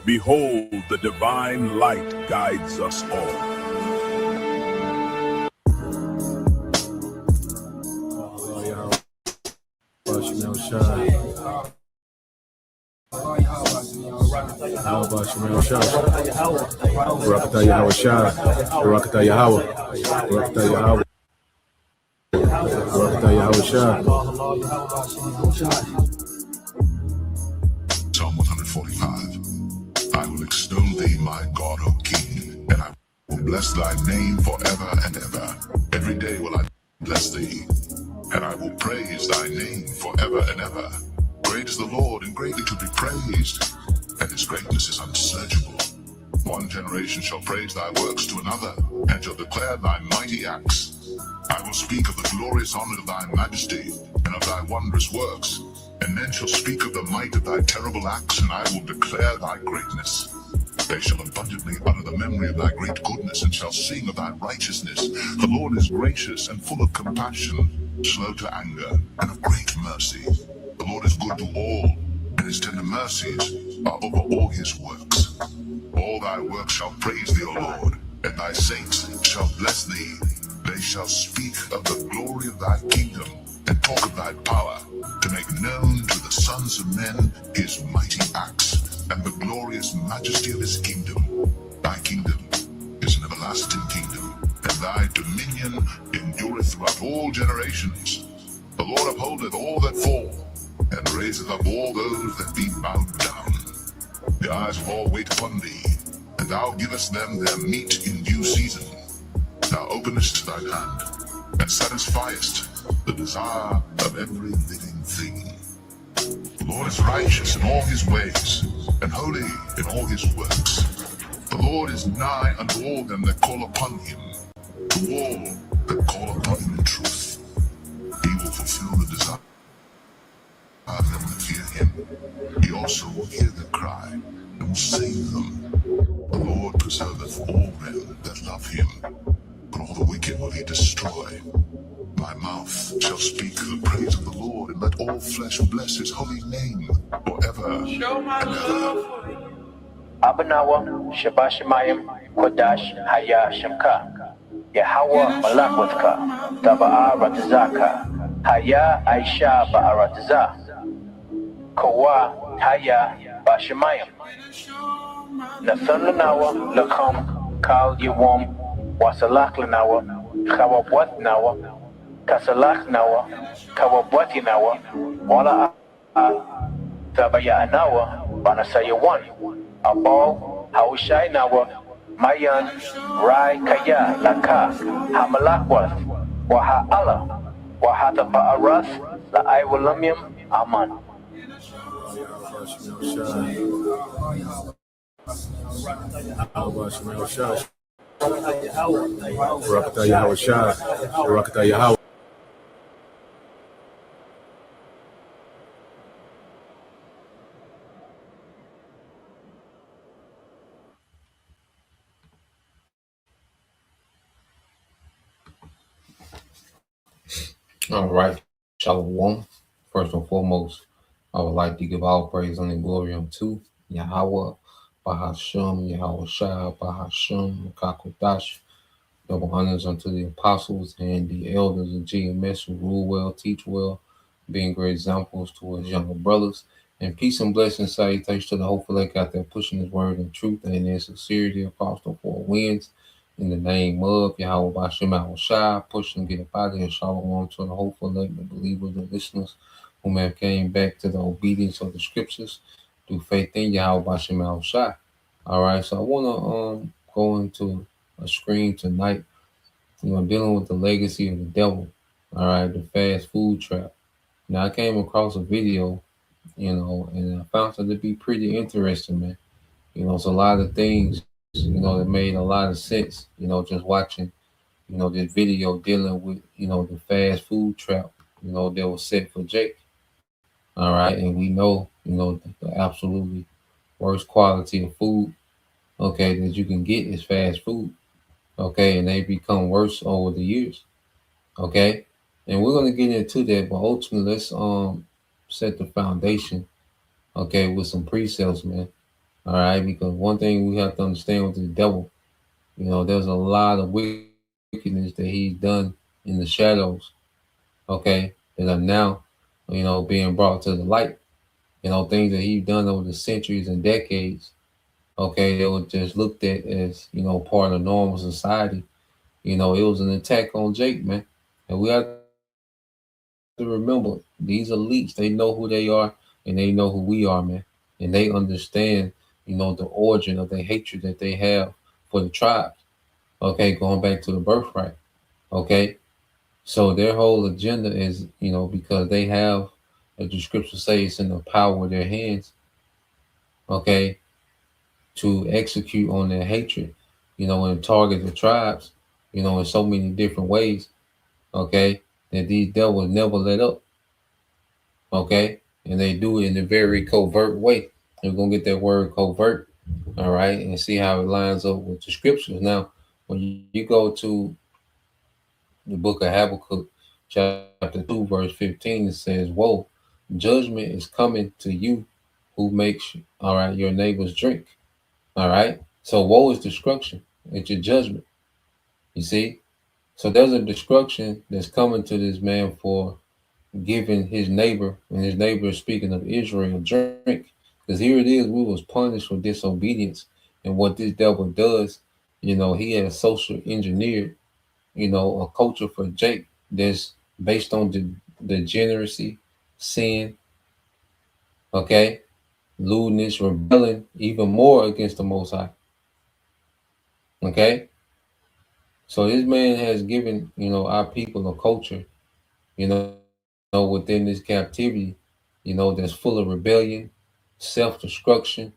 Behold, the divine light guides us all. Yahweh Shemel Shah, Barakatah Yahweh Shah, Barakatah Yahweh, Barakatah Yahweh, Barakatah Yahweh Shah. Psalm 145. I will extol thee, my God, O King, and I will bless thy name forever and ever. Every day will I bless thee, and I will praise thy name forever and ever. Great is the Lord, and greatly to be praised, and his greatness is unsearchable. One generation shall praise thy works to another, and shall declare thy mighty acts. I will speak of the glorious honor of thy majesty, and of thy wondrous works. And men shall speak of the might of thy terrible acts, and I will declare thy greatness. They shall abundantly utter the memory of thy great goodness, and shall sing of thy righteousness. The Lord is gracious and full of compassion, slow to anger, and of great mercy. The Lord is good to all, and his tender mercies are over all his works. All thy works shall praise thee, O Lord, and thy saints shall bless thee. They shall speak of the glory of thy kingdom, and talk of thy power, to make known to the sons of men his mighty acts, and the glorious majesty of his kingdom. Thy kingdom is an everlasting kingdom, and thy dominion endureth throughout all generations. The Lord upholdeth all that fall, and raiseth up all those that be bowed down. The eyes of all wait upon thee, and thou givest them their meat in due season. Thou openest thine hand, and satisfiest the desire of every living thing. The Lord is righteous in all his ways, and holy in all his works. The Lord is nigh unto all them that call upon him, to all that call upon him in truth. He will fulfill the desire of them that fear him. He also will hear their cry, and will save them. The Lord preserveth all them that love him, but all the wicked will he destroy. My mouth shall speak the praise of the Lord, and let all flesh bless his holy name forever. Show my love for you. Abanawa, Shabashamayim, Kodash, Haya, Shamka, Yahweh, Malakwithka, Taba'a, Ratazaka, Haya, Aisha, Ba'arataza, Kawa, Haya, Bashamayim, Nathananawa, Lakum, Kal Yawam, Wasalak Lanawa, Kawabwat Nawa, Kasalak Nawa, Kawabwati Nawa, Wala Tabaya Nawa, Banasayawan, Abal, Haushai Nawa, Mayan, Rai Kaya, Laka, Hamalakwath, Waha Allah, Wahata Ba'arath, La Iwalamium, Aman. Yahweh Shemel Shah, Barakatah Yahweh Shah, Barakatah Yahweh. All right, Shalom. First and foremost, I would like to give all praise and glory unto Yahweh, Bahasham, Yahweh Shah, Bahasham, Kakodash. Double honors unto the apostles and the elders of GMS who rule well, teach well, being great examples to us younger brothers. And peace and blessings, salutations to the hopeful elect out there pushing his word and truth and in sincerity across the four winds. In the name of Yahweh Bashem Al Shai, push and get up out of here. Shalom to the hopeful elect, the believers, the listeners who may have came back to the obedience of the scriptures through faith in Yahweh Bashem Al Shai. All right, so I want to go into a screen tonight, dealing with the legacy of the devil. All right, the fast food trap. Now, I came across a video, and I found it to be pretty interesting, man. It's a lot of things, that made a lot of sense, just watching, this video dealing with, the fast food trap, that was set for Jake. All right. And we know, the absolutely worst quality of food, okay, that you can get is fast food. Okay. And they become worse over the years. Okay. And we're going to get into that, but ultimately let's set the foundation, okay, with some pre-sales, man. All right, because one thing we have to understand with the devil, there's a lot of wickedness that he's done in the shadows, okay, that are now, being brought to the light. Things that he's done over the centuries and decades, okay, they were just looked at as, part of normal society. It was an attack on Jake, man. And we have to remember these elites, they know who they are and they know who we are, man. And they understand, the origin of the hatred that they have for the tribes. Okay, going back to the birthright. Okay. So their whole agenda is, because they have, as the scripture says, it's in the power of their hands, okay, to execute on their hatred, and target the tribes, in so many different ways, okay, that these devils never let up, okay, and they do it in a very covert way. We're gonna get that word covert, all right, and see how it lines up with the scriptures. Now, when you go to the book of Habakkuk, chapter 2, verse 15, it says, "Woe, judgment is coming to you who makes, all right, your neighbors drink." All right. So woe is destruction. It's your judgment. You see? So there's a destruction that's coming to this man for giving his neighbor, and his neighbor is speaking of Israel, drink. Because here it is, we was punished for disobedience. And what this devil does, he has social engineered, a culture for Jake that's based on the degeneracy, sin, okay, lewdness, rebelling even more against the Most High. Okay? So this man has given, our people a culture, you know, within this captivity, that's full of rebellion, self-destruction.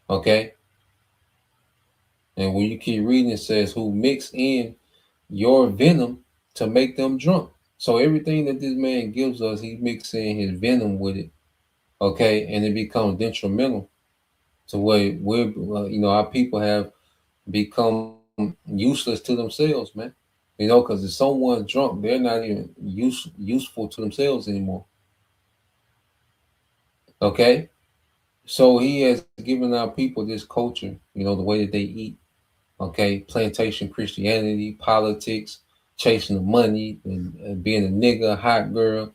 Okay. And when you keep reading, it says, "Who mix in your venom to make them drunk." So everything that this man gives us, he mixing his venom with it. Okay. And it becomes detrimental to where our people have become useless to themselves, man. Because if someone's drunk, they're not even useful to themselves anymore. Okay? So he has given our people this culture, the way that they eat. Okay? Plantation Christianity, politics, chasing the money, and being a nigga, hot girl,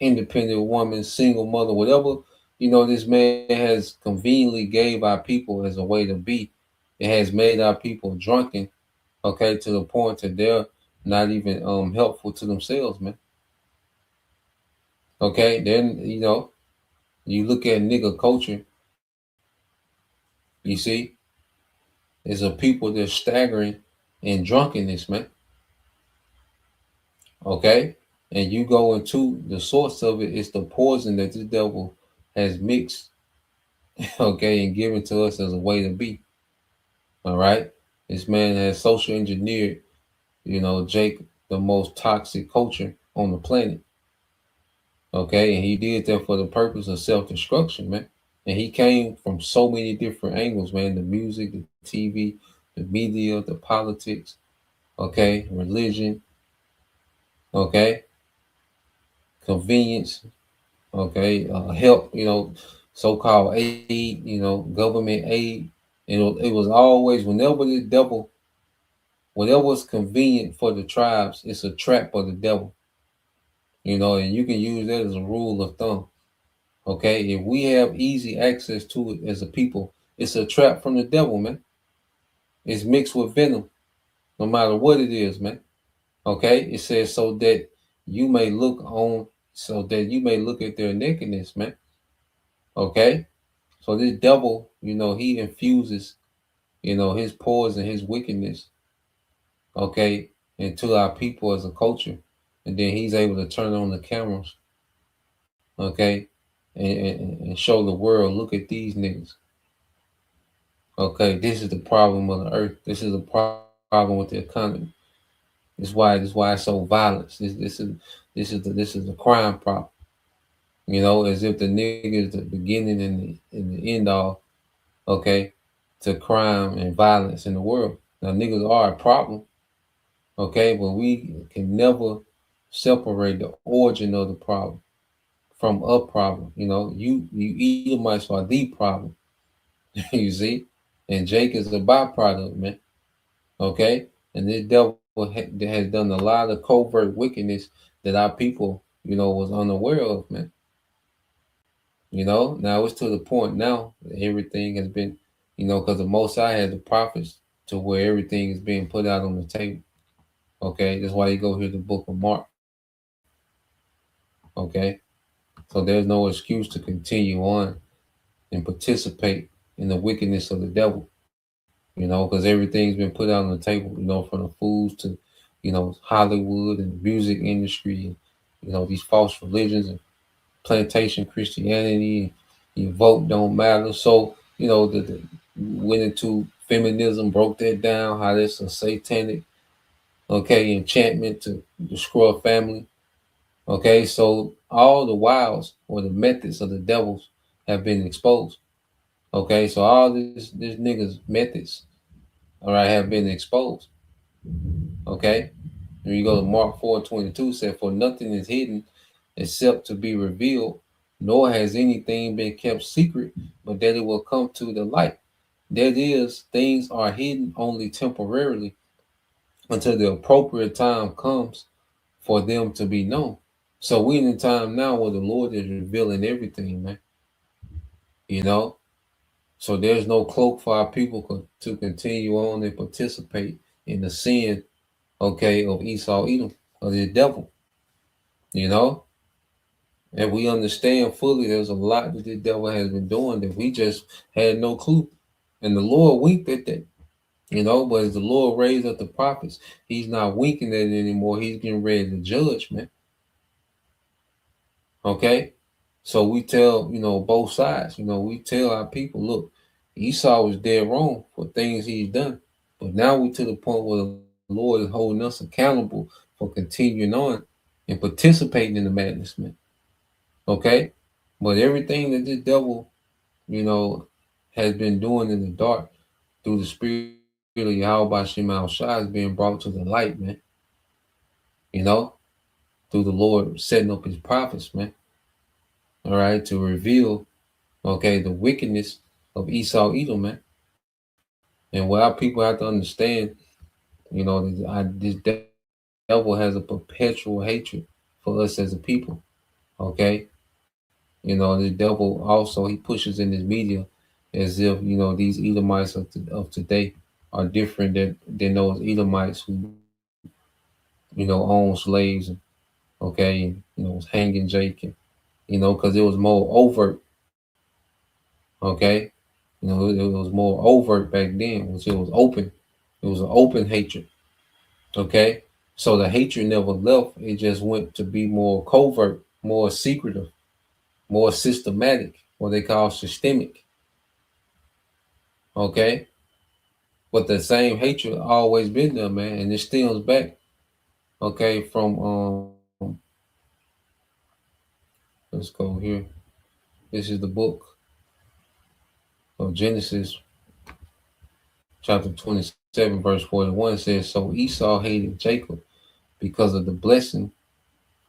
independent woman, single mother, whatever, this man has conveniently gave our people as a way to be. It has made our people drunken, okay, to the point that they're not even helpful to themselves, man. Okay, then you look at nigga culture, you see, there's a people that's staggering in drunkenness, man. Okay, and you go into the source of it, it's the poison that this devil has mixed, okay, and given to us as a way to be. All right, this man has social engineered, Jake, the most toxic culture on the planet. Okay, and he did that for the purpose of self-destruction, man. And he came from so many different angles, man. The music, the TV, the media, the politics, okay, religion, okay, convenience, okay, help, so-called aid, government aid. It was always, whenever the devil, whatever was convenient for the tribes, it's a trap for the devil, and you can use that as a rule of thumb. Okay, if we have easy access to it as a people, it's a trap from the devil, man. It's mixed with venom, no matter what it is, man. Okay, it says so that you may look at their nakedness, man. Okay, so this devil, he infuses, his poison, his wickedness, okay, into our people as a culture, and then he's able to turn on the cameras, okay, and show the world, look at these niggas. Okay, this is the problem of the earth. This is the problem with the economy. This is why it's so violent. This is the crime problem. As if the nigga is the beginning and the end all, okay, to crime and violence in the world. Now niggas are a problem, okay, but we can never separate the origin of the problem from a problem. You Edomites are the problem. You see? And Jake is a byproduct, man. Okay? And this devil has done a lot of covert wickedness that our people, was unaware of, man. Now it's to the point now that everything has been, because the Most High has the prophets to where everything is being put out on the table. Okay? That's why you go here the book of Mark. Okay? So there's no excuse to continue on and participate in the wickedness of the devil, because everything's been put out on the table, from the foods to, Hollywood and music industry, and, these false religions and plantation Christianity, and your vote don't matter. So, the went into feminism, broke that down, how that's a satanic, enchantment to destroy a family. Okay, so all the wiles or the methods of the devils have been exposed. Okay, so all this nigga's methods, all right, have been exposed. Okay, when you go to Mark 4:22, said, "For nothing is hidden except to be revealed, nor has anything been kept secret, but that it will come to the light." That is, things are hidden only temporarily until the appropriate time comes for them to be known. So we in the time now where the Lord is revealing everything, man. So there's no cloak for our people to continue on and participate in the sin, of Esau, Edom, of the devil. And we understand fully there's a lot that the devil has been doing that we just had no clue. And the Lord winked at that, but as the Lord raised up the prophets, he's not winking at it anymore. He's getting ready to judge, man. Okay? So we tell, both sides, we tell our people, look, Esau was dead wrong for things he's done. But now we to the point where the Lord is holding us accountable for continuing on and participating in the madness, man. Okay? But everything that this devil, has been doing in the dark through the spirit of Yahweh Shema Shai is being brought to the light, man. Through the Lord setting up his prophets, man. All right, to reveal, the wickedness of Esau, Edom, man. And what our people have to understand, this devil has a perpetual hatred for us as a people. Okay, the devil also, he pushes in his media as if these Edomites of today are different than those Edomites who own slaves, and was hanging Jake, and because it was more overt. Okay, it was more overt back then, which it was open. It was an open hatred. Okay, so the hatred never left. It just went to be more covert, more secretive, more systematic, what they call systemic. Okay, but the same hatred always been there, man, and it stems back. Okay, from let's go here. This is the book of Genesis, chapter 27, verse 41. It says, "So Esau hated Jacob because of the blessing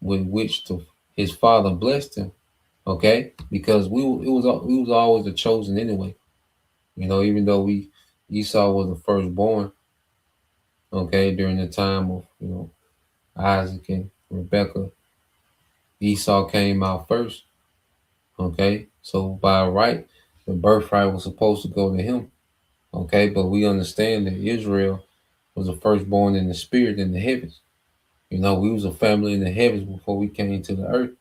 with which his father blessed him." Okay, because we was always the chosen anyway. Even though Esau was the firstborn. Okay, during the time of Isaac and Rebekah, Esau came out first. Okay, so by right, the birthright was supposed to go to him. Okay, but we understand that Israel was the firstborn in the spirit in the heavens. We was a family in the heavens before we came to the earth.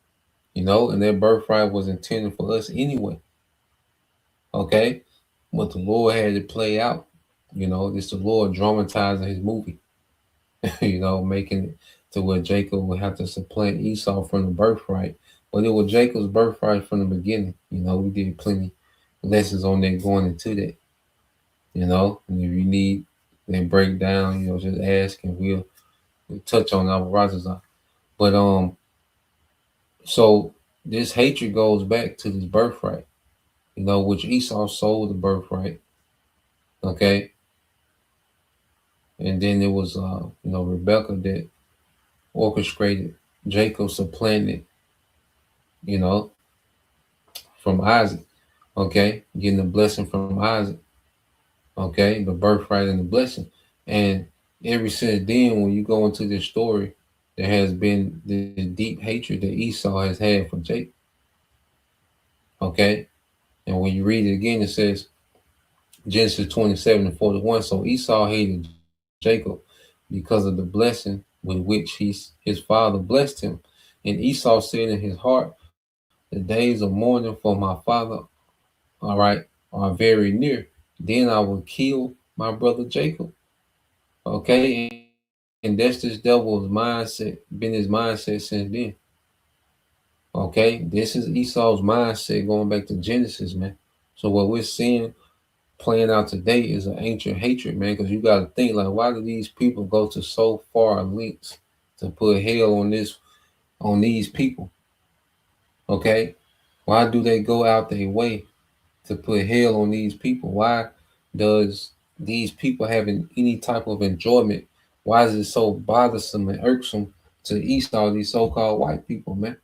And their birthright was intended for us anyway. Okay, but the Lord had it play out. It's the Lord dramatizing his movie. Making it to where Jacob would have to supplant Esau from the birthright. But it was Jacob's birthright from the beginning. We did plenty lessons on that going into that. And if you need a breakdown, just ask and we'll touch on our risers. But so this hatred goes back to this birthright, which Esau sold the birthright. Okay. And then it was Rebekah that orchestrated Jacob supplanted, from Isaac. Okay, getting the blessing from Isaac. Okay, the birthright and the blessing. And ever since then, when you go into this story, there has been the deep hatred that Esau has had for Jacob. Okay, and when you read it again, it says Genesis 27 and 41. So Esau hated Jacob because of the blessing with which his father blessed him. And Esau said in his heart, the days of mourning for my father, all right, are very near. Then I will kill my brother Jacob. Okay, and that's this devil's mindset, been his mindset since then. Okay, this is Esau's mindset going back to Genesis, man. So what we're seeing playing out today is an ancient hatred, man. Because you got to think, like, why do these people go to so far lengths to put hell on these people? Okay, why do they go out their way to put hell on these people? Why does these people having any type of enjoyment? Why is it so bothersome and irksome to Esau, these so-called white people, man?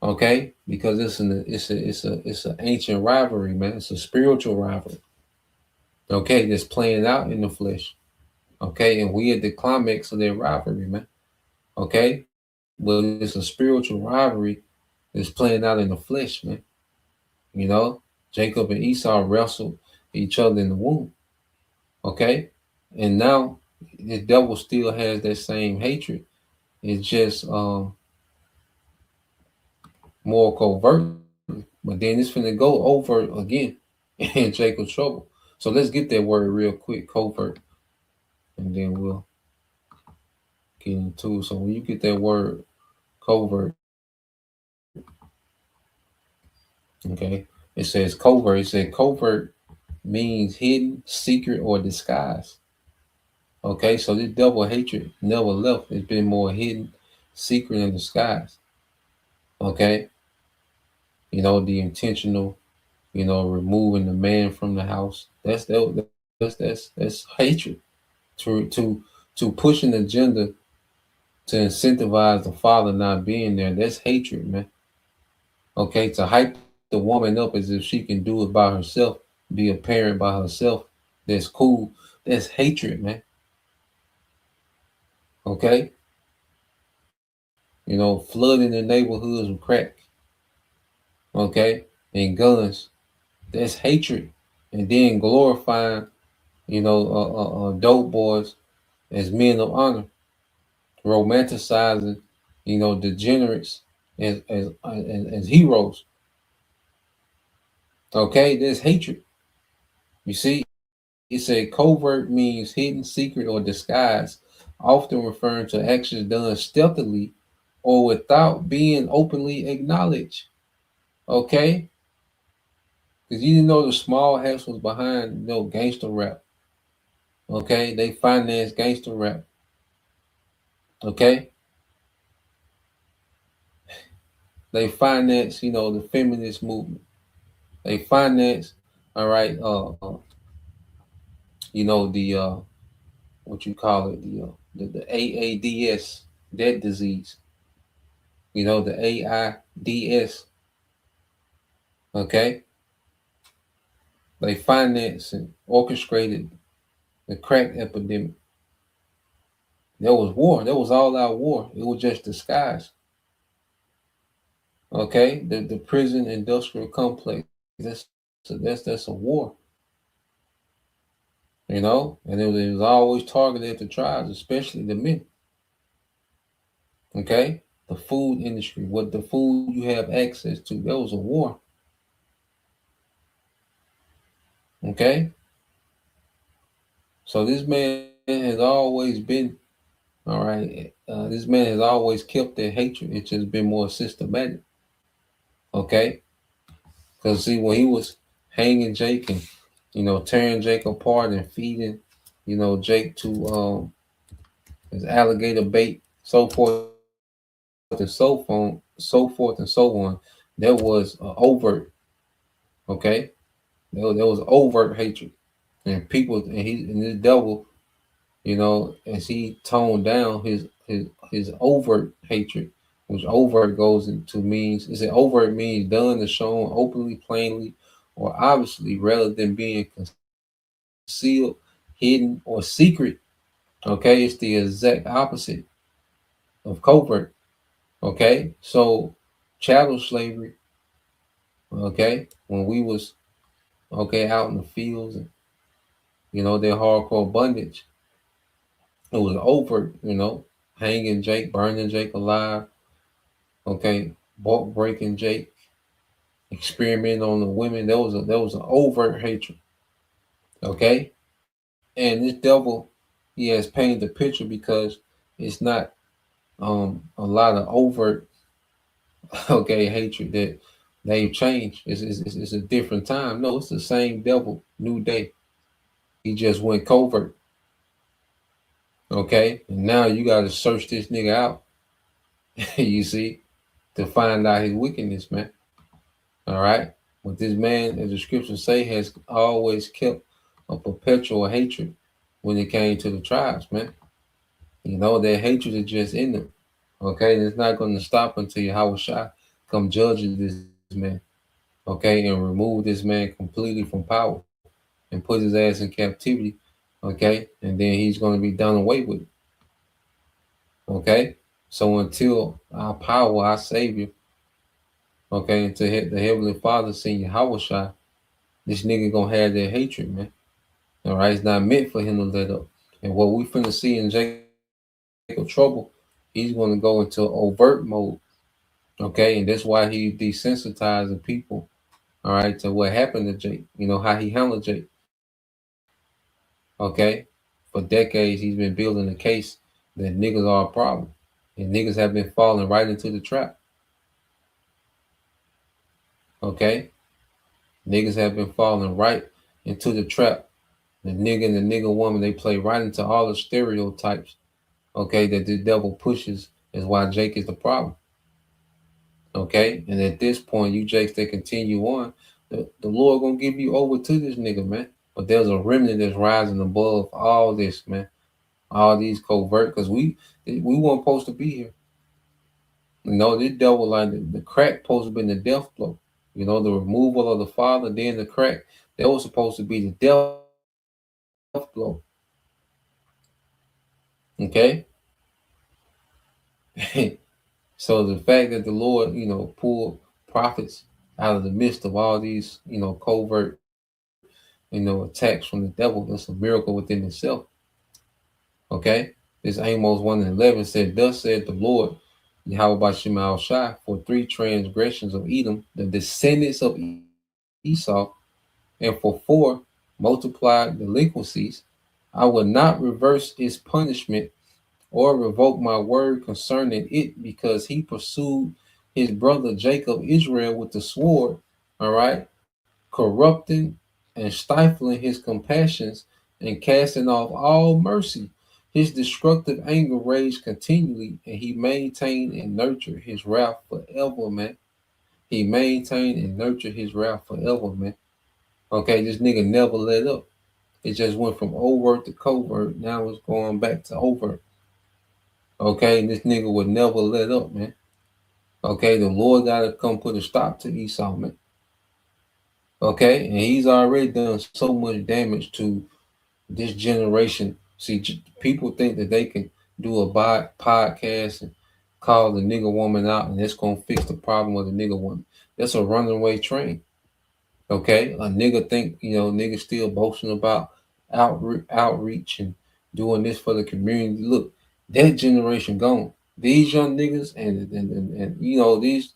Okay, because it's an ancient rivalry, man. It's a spiritual rivalry. Okay, that's playing out in the flesh. Okay, and we at the climax of that rivalry, man. Okay, but it's a spiritual rivalry that's playing out in the flesh, man. You know, Jacob and Esau wrestled each other in the womb. Okay, and now the devil still has that same hatred. It's just more covert, but then it's finna go over again in Jacob's trouble. So let's get that word real quick, covert, and then we'll get into it. So when you get that word covert, okay, it says covert. It said covert means hidden, secret, or disguise. Okay, so this double hatred never left. It's been more hidden, secret, and disguise. Okay, you know, the intentional, you know, removing the man from the house. That's hatred. To push an agenda to incentivize the father not being there. That's hatred, man. Okay, to hype the woman up as if she can do it by herself, be a parent by herself. That's cool. That's hatred, man. Okay, you know, flooding the neighborhoods with crack. Okay, and guns. That's hatred. And then glorifying, you know, dope boys as men of honor, romanticizing, you know, degenerates as heroes. Okay, there's hatred. You see, it said covert means hidden, secret, or disguise, often referring to actions done stealthily or without being openly acknowledged. Okay, because you didn't know the small hats was behind, you know, gangster rap. Okay, they finance gangster rap. Okay, they finance, you know, the feminist movement. They finance, all right, you know, the what you call it, the AIDS, that disease. You know, the AIDS. Okay, they financed and orchestrated the crack epidemic. There was war. There was all out war. It was just disguised. Okay, the prison industrial complex. That's a war. You know, and it was always targeted at the tribes, especially the men. Okay, the food industry, what the food you have access to, there was a war. Okay, so this man has always been, all right. This man has always kept that hatred. It's just been more systematic. Okay, because see, when he was hanging Jake and, you know, tearing Jake apart and feeding, you know, Jake to his alligator bait, so forth and so forth and so on, there was overt. Okay, there was overt hatred, and people, and this devil, you know, as he toned down his overt hatred, which overt goes into means, is it overt means done or shown openly, plainly, or obviously, rather than being concealed, hidden, or secret. Okay, it's the exact opposite of covert. Okay, so chattel slavery. Okay, when we was out in the fields and their hardcore bondage, it was overt. Hanging Jake, burning Jake alive. Okay, bulk breaking Jake, experimenting on the women. There was an overt hatred. Okay, and this devil, he has painted the picture because it's not a lot of overt hatred that they've changed. It's a different time. No, it's the same devil, new day. He just went covert. Okay, and now you got to search this nigga out. You see, to find out his wickedness, man. All right, but this man, as the scriptures say, has always kept a perpetual hatred when it came to the tribes, man. Their hatred is just in them. Okay, and it's not going to stop until Yahweh come judge this man. Okay, and remove this man completely from power and put his ass in captivity. Okay, and then he's going to be done away with. Okay, so until our power, our Savior, okay, until the Heavenly Father send Yahweh, this nigga gonna have that hatred, man. All right, it's not meant for him to let up. And what we finna see in Jacob trouble, he's gonna go into overt mode. Okay, and that's why he desensitizing people. All right, to what happened to Jake. How he handled Jake. Okay, for decades he's been building a case that niggas are a problem, and niggas have been falling right into the trap. Okay, niggas have been falling right into the trap. The nigga and the nigga woman, they play right into all the stereotypes, okay, that the devil pushes is why Jake is the problem. Okay, and at this point, you Jakes that continue on, the Lord gonna give you over to this nigga, man. But there's a remnant that's rising above all this, man. All these covert, because we weren't supposed to be here. This devil, like the crack supposed to be the death blow. The removal of the Father, then the crack, that was supposed to be the death blow. Okay. So the fact that the Lord, pulled prophets out of the midst of all these, covert, attacks from the devil, that's a miracle within itself. Okay. This Amos 1:11 said, "Thus said the Lord, Yahweh Shemal Shai, for 3 transgressions of Edom, the descendants of Esau, and for 4 multiplied delinquencies, I will not reverse its punishment or revoke my word concerning it, because he pursued his brother Jacob Israel with the sword, all right, corrupting and stifling his compassions and casting off all mercy. His destructive anger raged continually, and he maintained and nurtured his wrath forever, man. He maintained and nurtured his wrath forever, man. Okay, this nigga never let up. It just went from overt to covert. Now it's going back to overt. Okay, and this nigga would never let up, man. Okay, the Lord gotta come put a stop to Esau, man. Okay, and he's already done so much damage to this generation. See, people think that they can do a podcast and call the nigga woman out, and it's gonna fix the problem of the nigga woman. That's a runaway train. Okay, a nigga think, niggas still boasting about outreach and doing this for the community. Look, that generation gone. These young niggas and these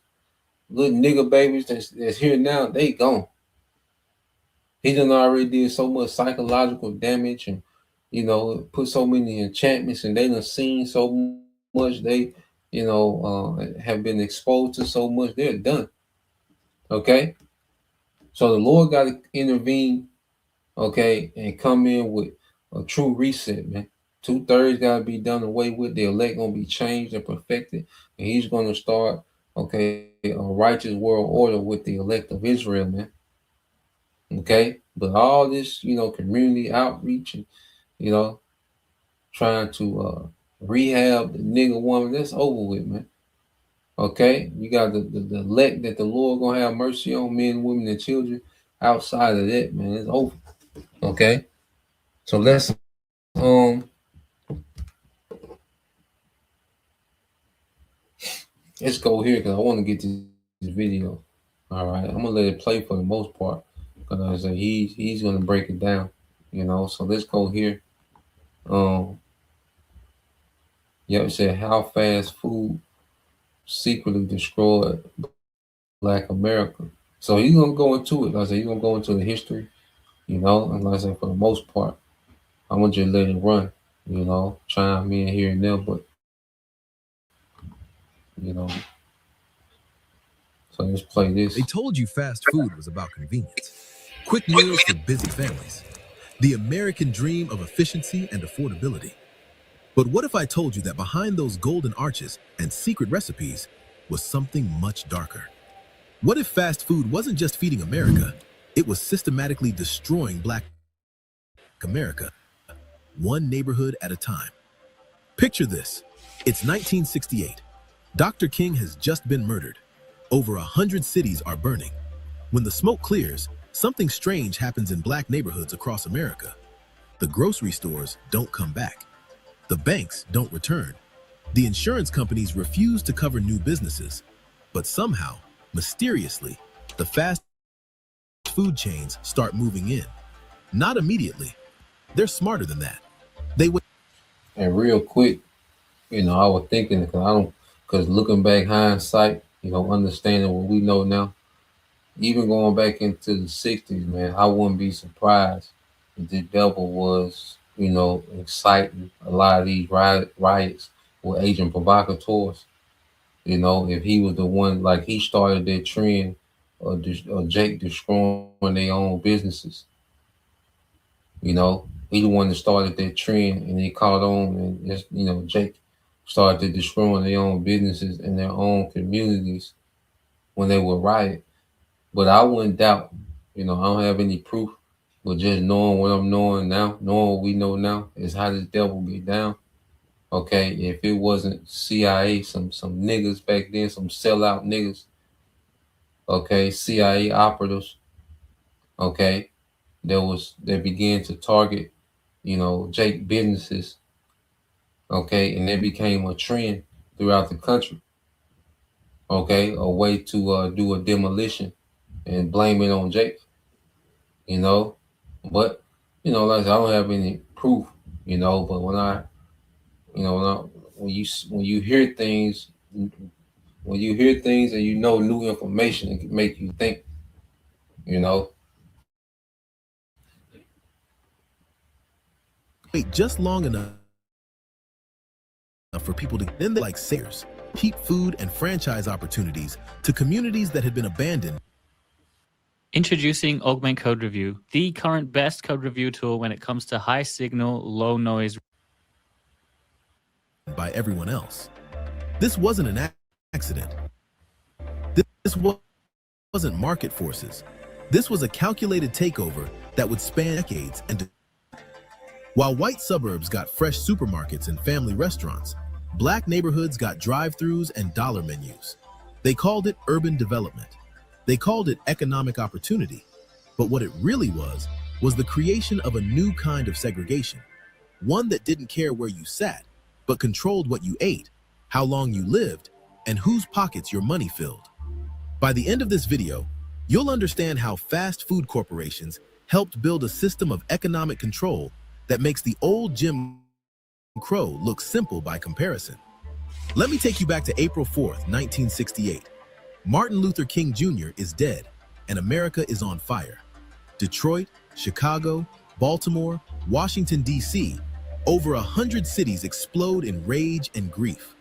little nigga babies that's here now, they gone. He done already did so much psychological damage and put so many enchantments, and they done seen so much. They have been exposed to so much. They're done. Okay, so the Lord got to intervene. Okay, and come in with a true reset, man. 2/3 got to be done away with. The elect gonna be changed and perfected, and he's gonna start, a righteous world order with the elect of Israel, man. Okay, but all this, community outreach and trying to rehab the nigga woman, that's over with, man. Okay, you got the elect that the Lord gonna have mercy on, men, women, and children. Outside of that, man, it's over. Okay, so um let's go here because I want to get to this video. All right, I'm gonna let it play for the most part because I say he's gonna break it down. So let's go here. Yeah, it said how fast food secretly destroyed Black America. So he's gonna go into it. Like I said, he's gonna go into the history. And like I said, for the most part, I'm gonna just let it run. Chime in here and there, but you know. So let's play this. They told you fast food was about convenience. Quick meals for busy families. The American dream of efficiency and affordability. But what if I told you that behind those golden arches and secret recipes was something much darker? What if fast food wasn't just feeding America, it was systematically destroying Black America, one neighborhood at a time? Picture this. It's 1968. Dr. King has just been murdered. Over 100 cities are burning. When the smoke clears, something strange happens in Black neighborhoods across America. The grocery stores don't come back. The banks don't return. The insurance companies refuse to cover new businesses. But somehow, mysteriously, the fast food chains start moving in. Not immediately. They're smarter than that. They would. And real quick, I was thinking because looking back hindsight, understanding what we know now, even going back into the 60s, man, I wouldn't be surprised if the devil was, inciting a lot of these riots with agent provocateurs. If he was the one, like he started that trend of Jake destroying their own businesses. He the one that started that trend and he caught on and just, Jake started destroying their own businesses and their own communities when they were riot. But I wouldn't doubt, I don't have any proof, but just knowing what I'm knowing now, knowing what we know now, is how this devil get down. Okay, if it wasn't CIA, some niggas back then, some sellout niggas, okay, CIA operatives, okay, that began to target, Jake businesses, okay, and it became a trend throughout the country, okay, a way to do a demolition and blame it on Jake, but like I said, I don't have any proof, but when you hear things, and new information, it can make you think, Wait just long enough for people to then like Sears, keep food and franchise opportunities to communities that had been abandoned. Introducing Augment Code Review, the current best code review tool when it comes to high signal, low noise. By everyone else. This wasn't an accident. This wasn't market forces. This was a calculated takeover that would span decades. And while white suburbs got fresh supermarkets and family restaurants, Black neighborhoods got drive-thrus and dollar menus. They called it urban development. They called it economic opportunity. But what it really was the creation of a new kind of segregation, one that didn't care where you sat, but controlled what you ate, how long you lived, and whose pockets your money filled. By the end of this video, you'll understand how fast food corporations helped build a system of economic control that makes the old Jim Crow look simple by comparison. Let me take you back to April 4th, 1968. Martin Luther King Jr. is dead, and America is on fire. Detroit, Chicago, Baltimore, Washington, D.C., over 100 cities explode in rage and grief.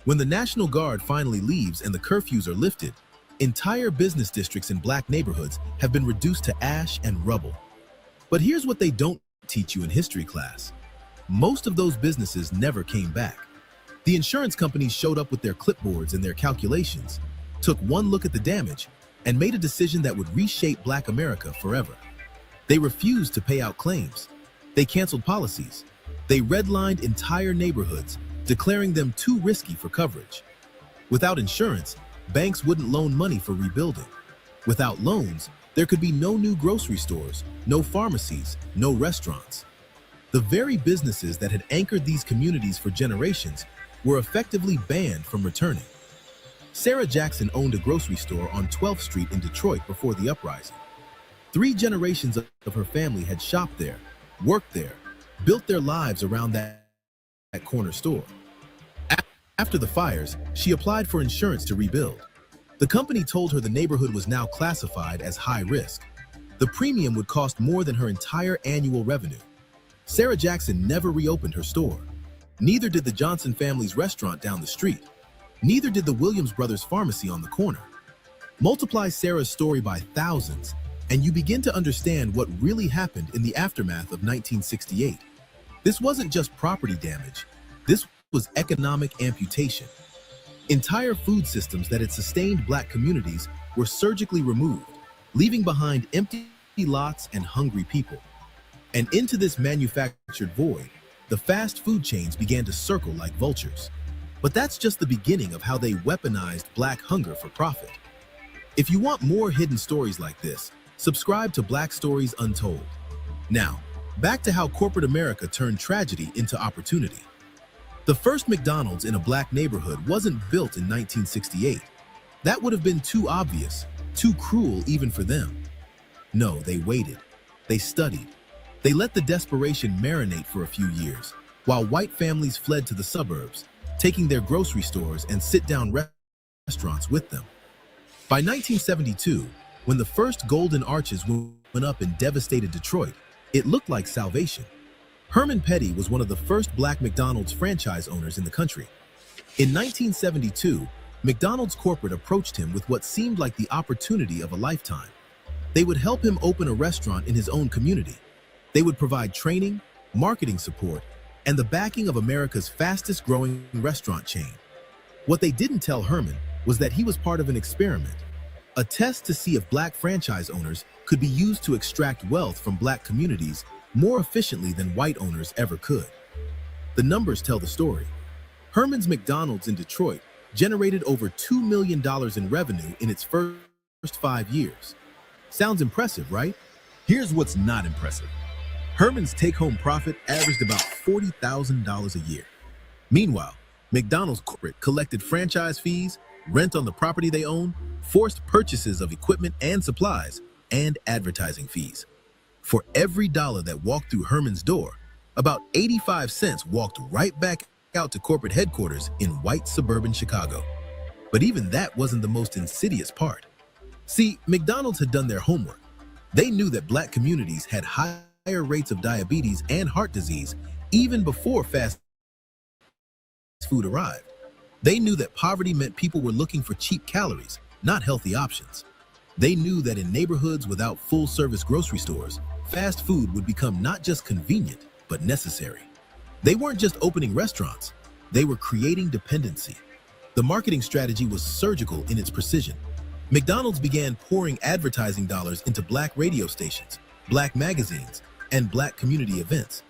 When the National Guard finally leaves and the curfews are lifted, entire business districts in Black neighborhoods have been reduced to ash and rubble. But here's what they don't teach you in history class. Most of those businesses never came back. The insurance companies showed up with their clipboards and their calculations, took one look at the damage, and made a decision that would reshape Black America forever. They refused to pay out claims. They canceled policies. They redlined entire neighborhoods, declaring them too risky for coverage. Without insurance, banks wouldn't loan money for rebuilding. Without loans, there could be no new grocery stores, no pharmacies, no restaurants. The very businesses that had anchored these communities for generations were effectively banned from returning. Sarah Jackson owned a grocery store on 12th Street in Detroit before the uprising. 3 generations of her family had shopped there, worked there, built their lives around that corner store. After the fires, she applied for insurance to rebuild. The company told her the neighborhood was now classified as high risk. The premium would cost more than her entire annual revenue. Sarah Jackson never reopened her store. Neither did the Johnson family's restaurant down the street. Neither did the Williams Brothers pharmacy on the corner. Multiply Sarah's story by thousands, and you begin to understand what really happened in the aftermath of 1968. This wasn't just property damage. This was economic amputation. Entire food systems that had sustained Black communities were surgically removed, leaving behind empty lots and hungry people. And into this manufactured void, the fast food chains began to circle like vultures. But that's just the beginning of how they weaponized Black hunger for profit. If you want more hidden stories like this, subscribe to Black Stories Untold. Now, back to how corporate America turned tragedy into opportunity. The first McDonald's in a Black neighborhood wasn't built in 1968. That would have been too obvious, too cruel even for them. No, they waited. They studied. They let the desperation marinate for a few years, while white families fled to the suburbs, taking their grocery stores and sit-down restaurants with them. By 1972, when the first golden arches went up in devastated Detroit, it looked like salvation. Herman Petty was one of the first Black McDonald's franchise owners in the country. In 1972, McDonald's corporate approached him with what seemed like the opportunity of a lifetime. They would help him open a restaurant in his own community. They would provide training, marketing support, and the backing of America's fastest-growing restaurant chain. What they didn't tell Herman was that he was part of an experiment, a test to see if Black franchise owners could be used to extract wealth from Black communities more efficiently than white owners ever could. The numbers tell the story. Herman's McDonald's in Detroit generated over $2 million in revenue in its first 5 years. Sounds impressive, right? Here's what's not impressive. Herman's take-home profit averaged about $40,000 a year. Meanwhile, McDonald's corporate collected franchise fees, rent on the property they own, forced purchases of equipment and supplies, and advertising fees. For every dollar that walked through Herman's door, about 85 cents walked right back out to corporate headquarters in white suburban Chicago. But even that wasn't the most insidious part. See, McDonald's had done their homework. They knew that Black communities had higher rates of diabetes and heart disease even before fast food arrived. They knew that poverty meant people were looking for cheap calories, not healthy options. They knew that in neighborhoods without full-service grocery stores, fast food would become not just convenient, but necessary. They weren't just opening restaurants, they were creating dependency. The marketing strategy was surgical in its precision. McDonald's began pouring advertising dollars into Black radio stations, Black magazines, and Black community events.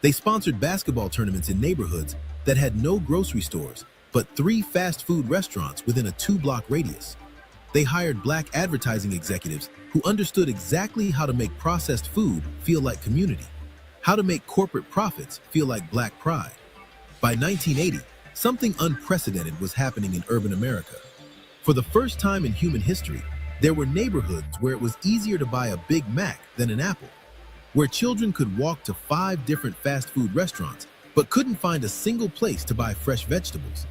They sponsored basketball tournaments in neighborhoods that had no grocery stores, but 3 fast food restaurants within a 2-block radius. They hired Black advertising executives who understood exactly how to make processed food feel like community, how to make corporate profits feel like Black pride. By 1980, something unprecedented was happening in urban America. For the first time in human history, there were neighborhoods where it was easier to buy a Big Mac than an apple, where children could walk to 5 different fast food restaurants but couldn't find a single place to buy fresh vegetables.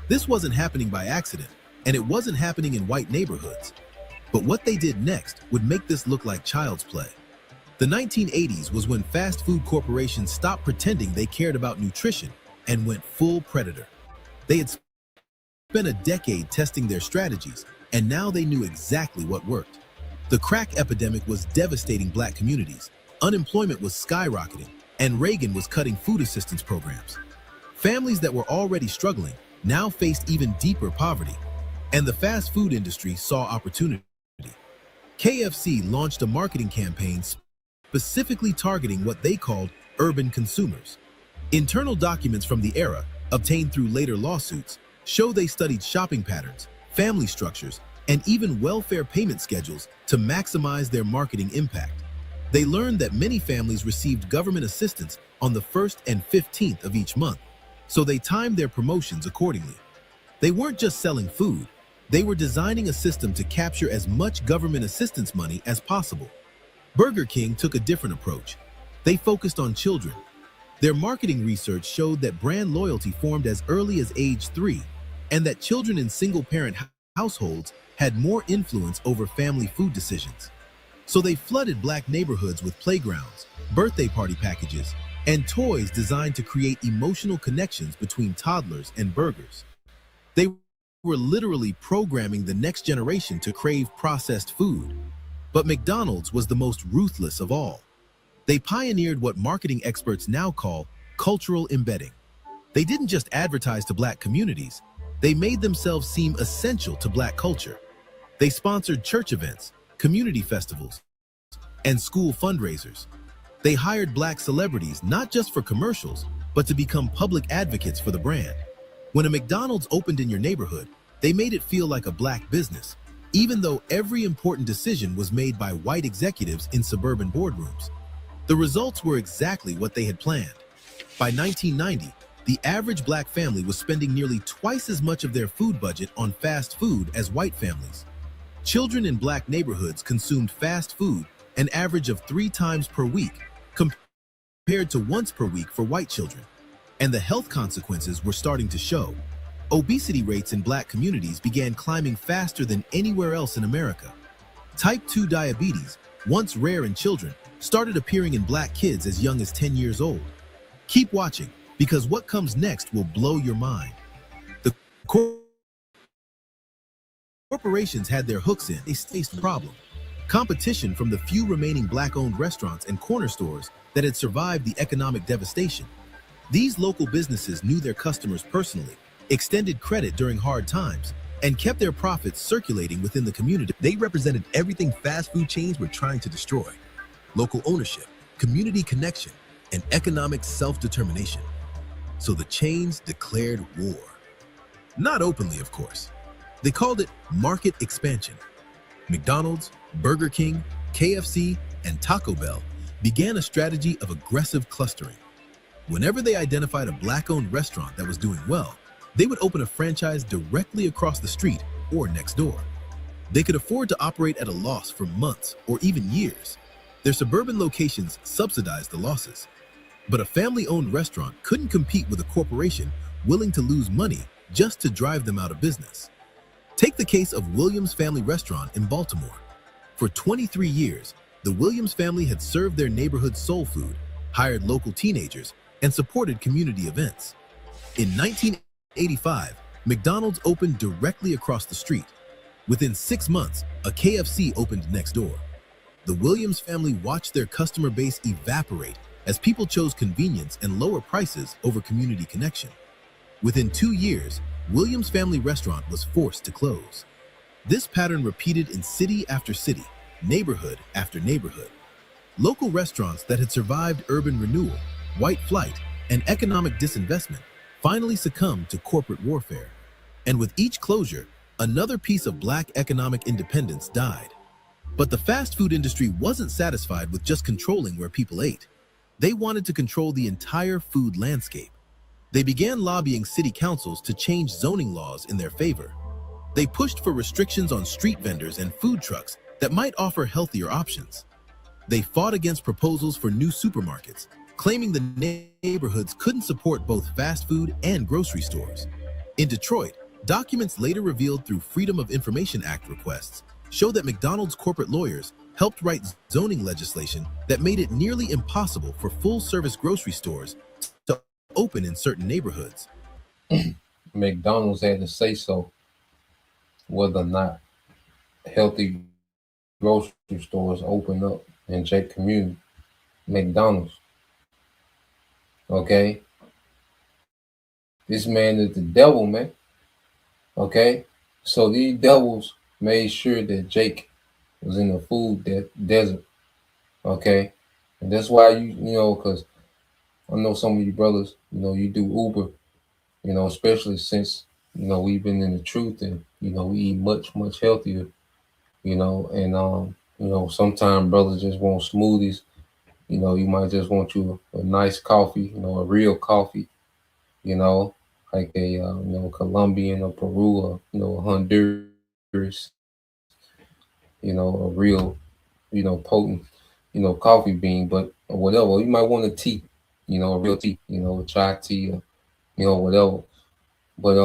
This wasn't happening by accident, and it wasn't happening in white neighborhoods. But what they did next would make this look like child's play. The 1980s was when fast food corporations stopped pretending they cared about nutrition and went full predator. They had spent a decade testing their strategies, and now they knew exactly what worked. The crack epidemic was devastating Black communities, unemployment was skyrocketing, and Reagan was cutting food assistance programs. Families that were already struggling now faced even deeper poverty, and the fast food industry saw opportunity. KFC launched a marketing campaign specifically targeting what they called urban consumers. Internal documents from the era, obtained through later lawsuits, show they studied shopping patterns, family structures, and even welfare payment schedules to maximize their marketing impact. They learned that many families received government assistance on the 1st and 15th of each month, so they timed their promotions accordingly. They weren't just selling food, they were designing a system to capture as much government assistance money as possible. Burger King took a different approach. They focused on children. Their marketing research showed that brand loyalty formed as early as age 3, and that children in single-parent households had more influence over family food decisions. So they flooded Black neighborhoods with playgrounds, birthday party packages, and toys designed to create emotional connections between toddlers and burgers. They were literally programming the next generation to crave processed food. But McDonald's was the most ruthless of all. They pioneered what marketing experts now call cultural embedding. They didn't just advertise to Black communities, they made themselves seem essential to Black culture. They sponsored church events, community festivals, and school fundraisers. They hired Black celebrities not just for commercials, but to become public advocates for the brand. When a McDonald's opened in your neighborhood, they made it feel like a Black business, even though every important decision was made by white executives in suburban boardrooms. The results were exactly what they had planned. By 1990, the average Black family was spending nearly twice as much of their food budget on fast food as white families. Children in Black neighborhoods consumed fast food an average of 3 times per week, compared to once per week for white children. And the health consequences were starting to show. Obesity rates in Black communities began climbing faster than anywhere else in America. Type 2 diabetes, once rare in children, started appearing in Black kids as young as 10 years old. Keep watching, because what comes next will blow your mind. The corporations had their hooks in a faced problem. Competition from the few remaining Black-owned restaurants and corner stores that had survived the economic devastation. These local businesses knew their customers personally, extended credit during hard times, and kept their profits circulating within the community. They represented everything fast food chains were trying to destroy: local ownership, community connection, and economic self-determination. So the chains declared war. Not openly, of course. They called it market expansion. McDonald's, Burger King, KFC, and Taco Bell began a strategy of aggressive clustering. Whenever they identified a Black-owned restaurant that was doing well, they would open a franchise directly across the street or next door. They could afford to operate at a loss for months or even years. Their suburban locations subsidized the losses. But a family-owned restaurant couldn't compete with a corporation willing to lose money just to drive them out of business. Take the case of Williams Family Restaurant in Baltimore. For 23 years, the Williams family had served their neighborhood soul food, hired local teenagers, and supported community events. In 1985, McDonald's opened directly across the street. Within 6 months, a KFC opened next door. The Williams family watched their customer base evaporate as people chose convenience and lower prices over community connection. Within 2 years, Williams Family Restaurant was forced to close. This pattern repeated in city after city, neighborhood after neighborhood. Local restaurants that had survived urban renewal, white flight, and economic disinvestment finally succumbed to corporate warfare. And with each closure, another piece of Black economic independence died. But the fast food industry wasn't satisfied with just controlling where people ate. They wanted to control the entire food landscape. They began lobbying city councils to change zoning laws in their favor. They pushed for restrictions on street vendors and food trucks that might offer healthier options. They fought against proposals for new supermarkets, claiming the neighborhoods couldn't support both fast food and grocery stores. In Detroit, documents later revealed through Freedom of Information Act requests show that McDonald's corporate lawyers helped write zoning legislation that made it nearly impossible for full-service grocery stores to open in certain neighborhoods. McDonald's had to say so whether or not healthy grocery stores open up in Jake community. McDonald's. Okay? This man is the devil, man. Okay? So these devils made sure that Jake was in the food desert. Okay? And that's why you know, because I know some of you brothers, you know, you do Uber, you know, especially since we've been in the truth, and we eat much, much healthier, and sometimes brothers just want smoothies. You might just want you a nice coffee, a real coffee, you know, like a Colombian or Peru or Honduras, a real, potent, coffee bean, but or whatever. You might want a tea, a real tea, a chai tea, or, whatever. But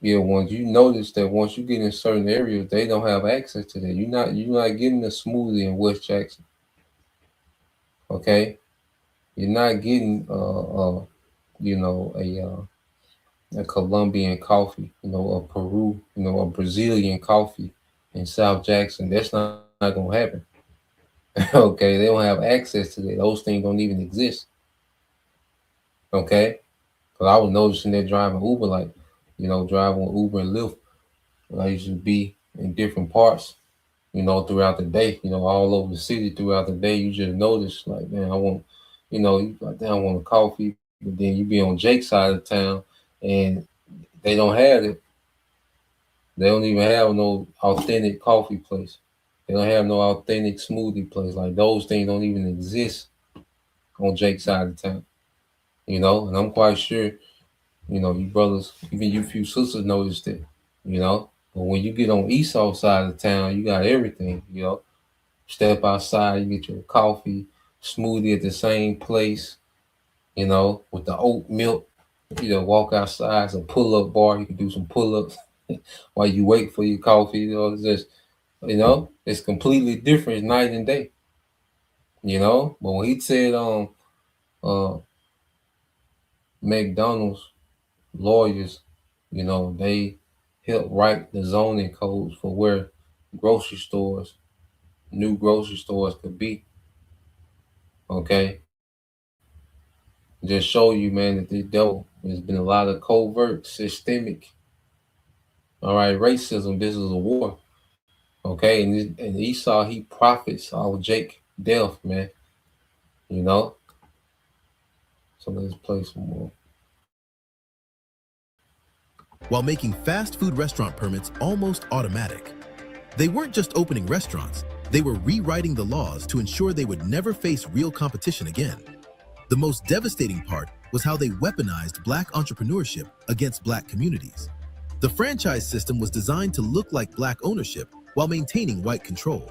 yeah, once you notice that once you get in certain areas, they don't have access to that. You're not getting a smoothie in West Jackson. Okay, you're not getting a Colombian coffee, a Peru, a Brazilian coffee in South Jackson. That's not gonna happen. Okay, they don't have access to that. Those things don't even exist. Okay, because I was noticing that driving Uber, like driving with Uber and Lyft. I used to be in different parts, throughout the day, all over the city throughout the day. You just notice, like, man, I want, you like, damn, I want a coffee, but then you be on Jake's side of town, and they don't have it. They don't even have no authentic coffee place. They don't have no authentic smoothie place. Like those things don't even exist on Jake's side of town. And I'm quite sure, you brothers, even you few sisters noticed it, But when you get on Esau side of town, you got everything, Step outside, you get your coffee, smoothie at the same place, with the oat milk. Walk outside, it's a pull-up bar. You can do some pull-ups while you wait for your coffee. It's just, it's completely different. It's night and day. But when he said McDonald's lawyers, they help write the zoning codes for where new grocery stores could be. Okay. Just show you, man, that there's been a lot of covert, systemic, all right, racism. This is a war. Okay, and Esau, he profits off Jake death, man. So let's play some more. While making fast food restaurant permits almost automatic, they weren't just opening restaurants, they were rewriting the laws to ensure they would never face real competition again. The most devastating part was how they weaponized Black entrepreneurship against Black communities. The franchise system was designed to look like Black ownership while maintaining white control.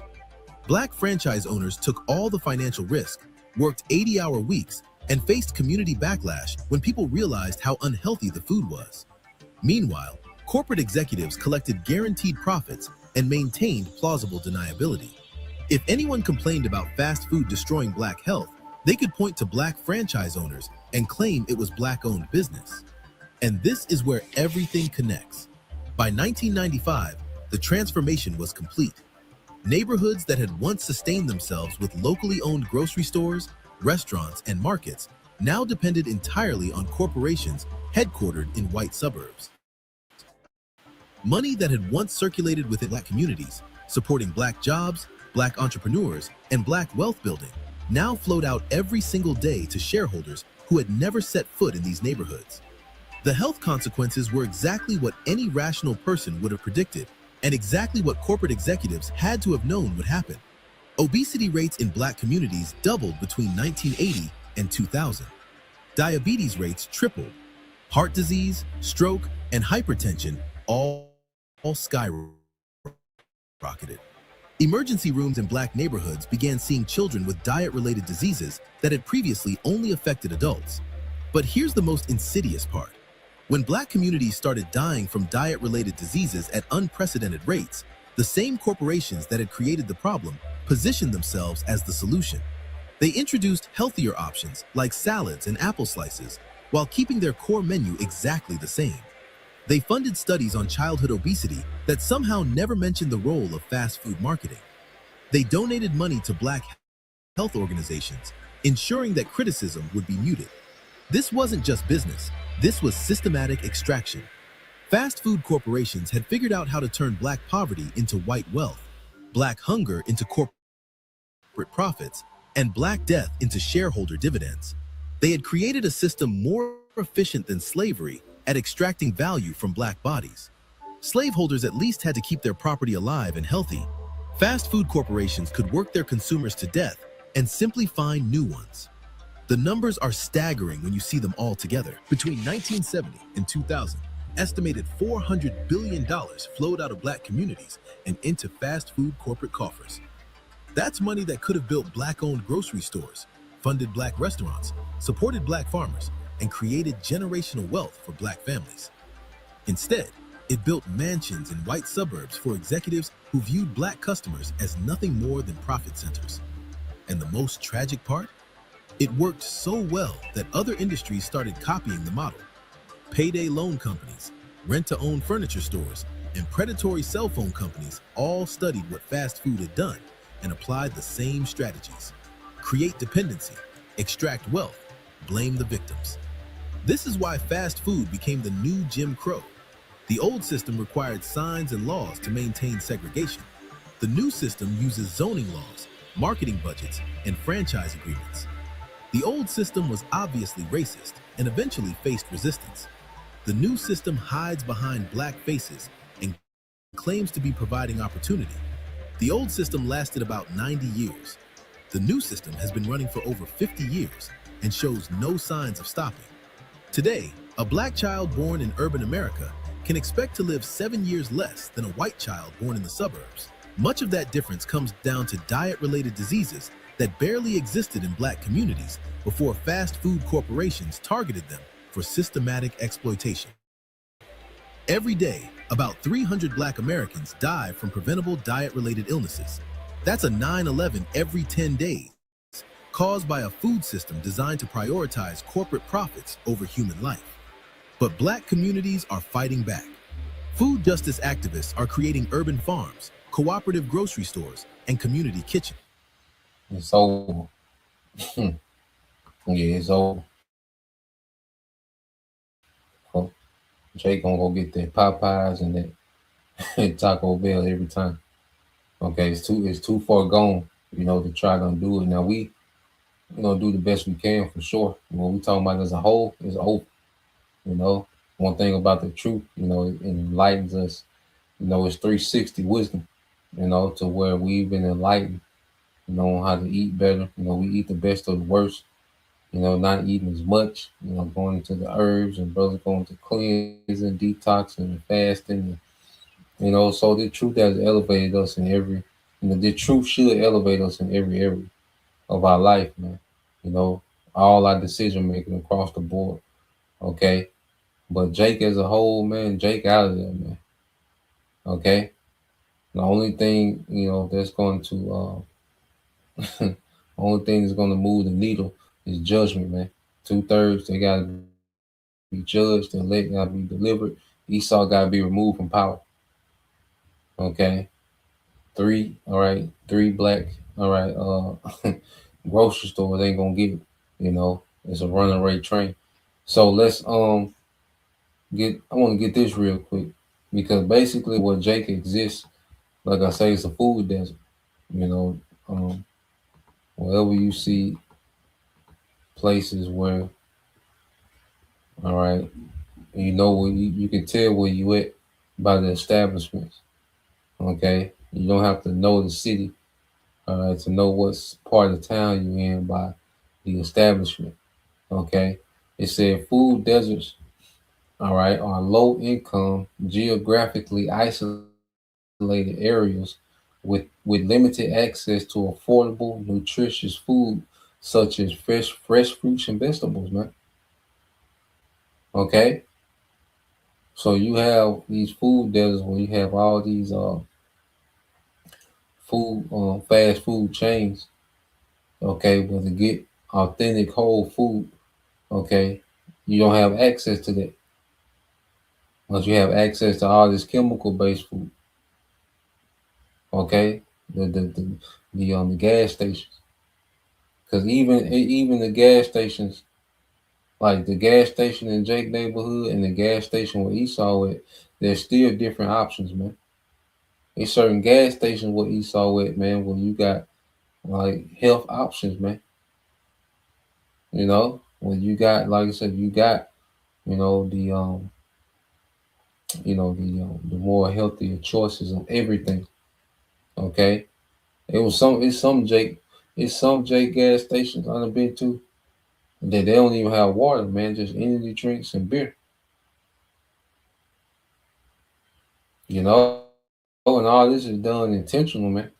Black franchise owners took all the financial risk, worked 80-hour weeks, and faced community backlash when people realized how unhealthy the food was. Meanwhile, corporate executives collected guaranteed profits and maintained plausible deniability. If anyone complained about fast food destroying Black health, they could point to Black franchise owners and claim it was Black-owned business. And this is where everything connects. By 1995, the transformation was complete. Neighborhoods that had once sustained themselves with locally owned grocery stores, restaurants, and markets now depended entirely on corporations headquartered in white suburbs. Money that had once circulated within Black communities, supporting Black jobs, Black entrepreneurs, and Black wealth building, now flowed out every single day to shareholders who had never set foot in these neighborhoods. The health consequences were exactly what any rational person would have predicted, and exactly what corporate executives had to have known would happen. Obesity rates in Black communities doubled between 1980 and 2000. Diabetes rates tripled. Heart disease, stroke, and hypertension all skyrocketed. Emergency rooms in Black neighborhoods began seeing children with diet-related diseases that had previously only affected adults. But here's the most insidious part. When Black communities started dying from diet-related diseases at unprecedented rates, the same corporations that had created the problem positioned themselves as the solution. They introduced healthier options like salads and apple slices, while keeping their core menu exactly the same. They funded studies on childhood obesity that somehow never mentioned the role of fast food marketing. They donated money to Black health organizations, ensuring that criticism would be muted. This wasn't just business, this was systematic extraction. Fast food corporations had figured out how to turn Black poverty into white wealth, Black hunger into corporate profits, and Black death into shareholder dividends. They had created a system more efficient than slavery at extracting value from black bodies. Slaveholders at least had to keep their property alive and healthy. Fast food corporations could work their consumers to death and simply find new ones. The numbers are staggering when you see them all together. Between 1970 and 2000, estimated $400 billion flowed out of black communities and into fast food corporate coffers. That's money that could have built black-owned grocery stores, funded black restaurants, supported black farmers, and created generational wealth for black families. Instead, it built mansions in white suburbs for executives who viewed black customers as nothing more than profit centers. And the most tragic part? It worked so well that other industries started copying the model. Payday loan companies, rent-to-own furniture stores, and predatory cell phone companies all studied what fast food had done and applied the same strategies. Create dependency, extract wealth, blame the victims. This is why fast food became the new Jim Crow. The old system required signs and laws to maintain segregation. The new system uses zoning laws, marketing budgets, and franchise agreements. The old system was obviously racist and eventually faced resistance. The new system hides behind black faces and claims to be providing opportunity. The old system lasted about 90 years. The new system has been running for over 50 years and shows no signs of stopping. Today, a black child born in urban America can expect to live 7 years less than a white child born in the suburbs. Much of that difference comes down to diet-related diseases that barely existed in black communities before fast food corporations targeted them for systematic exploitation. Every day, about 300 black Americans die from preventable diet-related illnesses. That's a 9/11 every 10 days, caused by a food system designed to prioritize corporate profits over human life. But black communities are fighting back. Food justice activists are creating urban farms, cooperative grocery stores, and community kitchens. It's over. Yeah, it's over. Oh, Jake gonna go get that Popeyes and that Taco Bell every time. Okay, it's too far gone, to try to do it. Now we do the best we can for sure. When we talking about as a whole, it's over. One thing about the truth, it enlightens us. It's 360 wisdom, to where we've been enlightened, on how to eat better. We eat the best of the worst, not eating as much, going into the herbs and brothers going to cleansing, detoxing, and fasting. So the truth has elevated us in every, the truth should elevate us in every area of our life, man. All our decision making across the board. Okay. But Jake as a whole, man, Jake out of there, man. Okay. The only thing, that's going to, only thing that's going to move the needle is judgment, man. 2/3, they got to be judged, and elect got to be delivered. Esau got to be removed from power. Okay. 3 black, grocery stores ain't going to get it. It's a runaway train. So let's, I want to get this real quick, because basically what Jake exists, like I say, it's a food desert. Wherever you see places where, where you can tell where you at by the establishments. Okay, you don't have to know the city, to know what's part of the town you're in by the establishment. Okay, it said food deserts, are low income, geographically isolated areas with limited access to affordable, nutritious food such as fresh fruits and vegetables, man. Okay, so you have these food deserts where you have all these fast food chains. Okay, but to get authentic whole food, okay, you don't have access to that. But you have access to all this chemical-based food. Okay, the gas stations, because even the gas stations, like the gas station in Jake neighborhood and the gas station where Esau at, there's still different options, man. There's certain gas stations where Esau at, man, where you got like health options, man. When you got, like I said, you got, the the more healthier choices of everything. Okay, it's some Jake gas stations I've been to that they don't even have water, man, just energy drinks and beer. And all this is done intentional, man.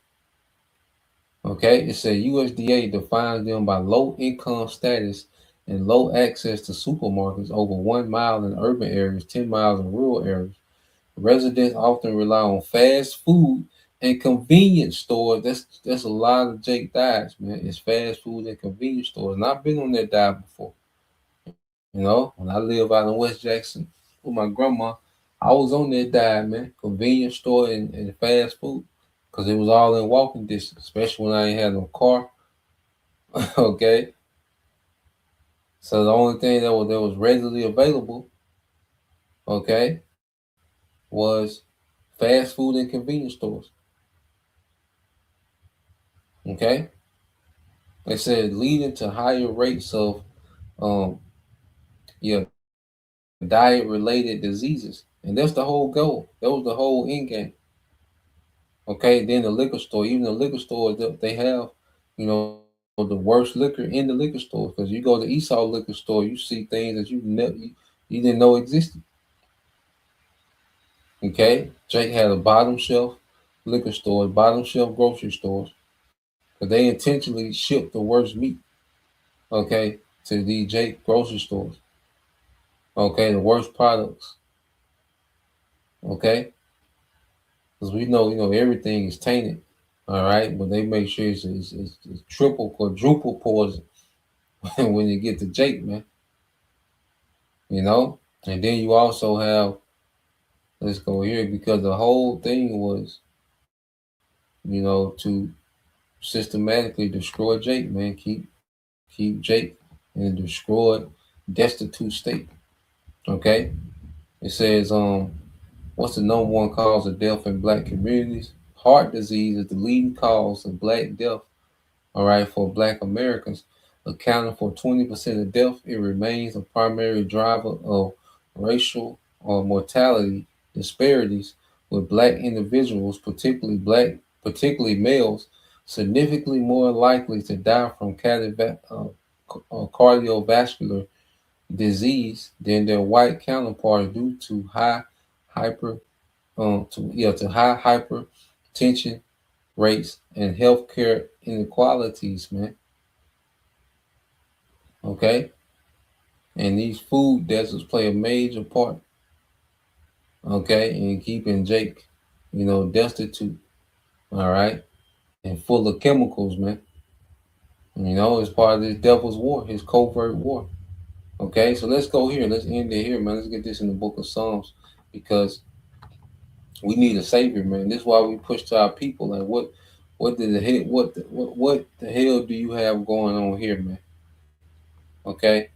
Okay, it said USDA defines them by low income status and low access to supermarkets over 1 mile in urban areas, 10 miles in rural areas. Residents often rely on fast food and convenience stores. That's a lot of Jake diets, man. It's fast food and convenience stores. And I've been on that diet before. When I live out in West Jackson with my grandma, I was on that diet, man. Convenience store and fast food. Because it was all in walking distance, especially when I ain't had no car. Okay. So the only thing that was readily available, okay, was fast food and convenience stores. Okay. They said leading to higher rates of um yeah, diet related diseases. And that's the whole goal. That was the whole end game. Okay, then the liquor store, even the liquor stores, they have, the worst liquor in the liquor store. Because you go to Esau liquor store, you see things that you didn't know existed. Okay, Jake had a bottom shelf liquor store, bottom shelf grocery stores, but they intentionally shipped the worst meat. Okay, to the Jake grocery stores. Okay, the worst products. Okay, because we know everything is tainted. All right, but they make sure it's triple, quadruple poison when you get to Jake, man. And then you also have, let's go here, because the whole thing was, to systematically destroy Jake, man. Keep Jake in a destroyed, destitute state. Okay, it says, what's the number one cause of death in Black communities? Heart disease is the leading cause of Black death. All right, for Black Americans, accounting for 20% of death, it remains a primary driver of racial or mortality disparities, with Black individuals, particularly males, significantly more likely to die from cardiovascular disease than their white counterparts due to high hypertension rates and healthcare inequalities, man. Okay, and these food deserts play a major part. Okay, in keeping Jake, destitute. All right, and full of chemicals, man. It's part of this devil's war, his covert war. Okay, so let's go here. Let's end it here, man. Let's get this in the book of Psalms, because we need a savior, man. This is why we push to our people. Like, what the hell do you have going on here, man? Okay,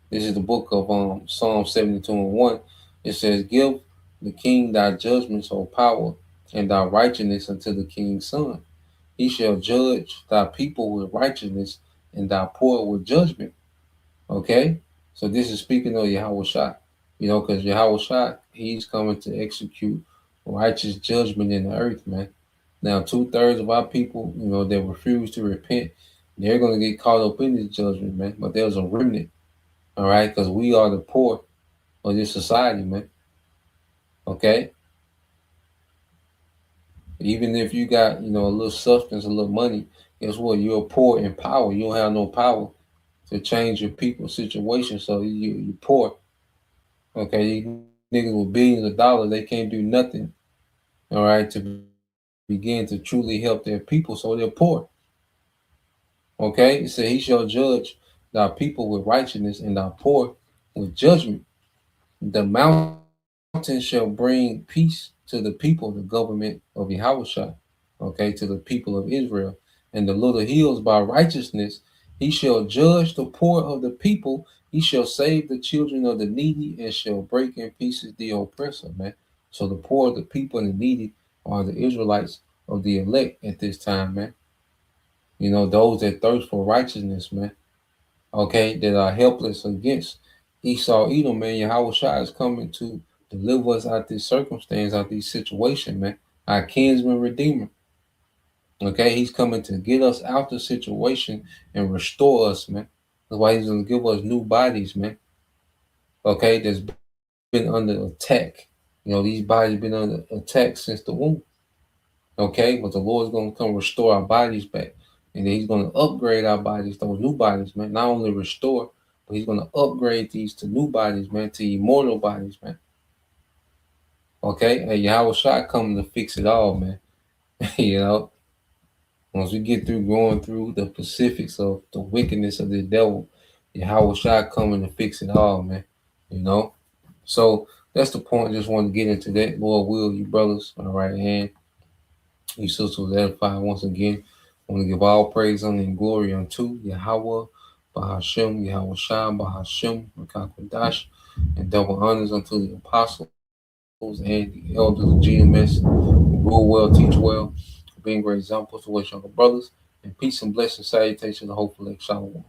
this is the book of Psalm 72:1. It says, "Give the king thy judgments, O power, and thy righteousness unto the king's son. He shall judge thy people with righteousness, and thy poor with judgment." Okay, so this is speaking of Yahweh Shai. Because Yahweh Shai, he's coming to execute righteous judgment in the earth, man. Now, 2/3 of our people, that refuse to repent, they're going to get caught up in this judgment, man. But there's a remnant, all right? Because we are the poor of this society, man. Okay? Even if you got, a little substance, a little money, guess what? You're poor in power. You don't have no power to change your people's situation, so you're poor. Okay? These niggas with billions of dollars, they can't do nothing, all right, to begin to truly help their people, so they're poor. Okay, it said, "He shall judge thy people with righteousness, and thy poor with judgment. The mountain shall bring peace to the people, the government of Yahushua, okay, to the people of Israel, and the little hills by righteousness. He shall judge the poor of the people. He shall save the children of the needy, and shall break in pieces the oppressor," man. So the poor, the people, and the needy are the Israelites of the elect at this time, man. Those that thirst for righteousness, man. Okay, that are helpless against Esau, Edom, man. Yahweh Shai is coming to deliver us out this circumstance, out this situation, man. Our kinsman redeemer. Okay, he's coming to get us out the situation and restore us, man. That's why he's gonna give us new bodies, man. Okay, that's been under attack. You know, these bodies been under attack since the womb. Okay, but the Lord's gonna come restore our bodies back. And then he's gonna upgrade our bodies, those new bodies, man. Not only restore, but he's gonna upgrade these to new bodies, man, to immortal bodies, man. Okay, and Yahweh Shai coming to fix it all, man. You know, once we get through going through the specifics of the wickedness of the devil, Yahweh Shai coming to fix it all, man. You know, so that's the point. Just want to get into that. Lord will, you brothers on the right hand, you sisters was edified once again. I want to give all praise, honor, and glory unto Yahweh, Bahashem, Yahweh Shai, Bahashem, Makakwadash, and double honors unto the apostles and the elders of GMS who rule well, teach well, being great examples to us younger brothers, and peace and blessing, salutation, and hopefully shalom.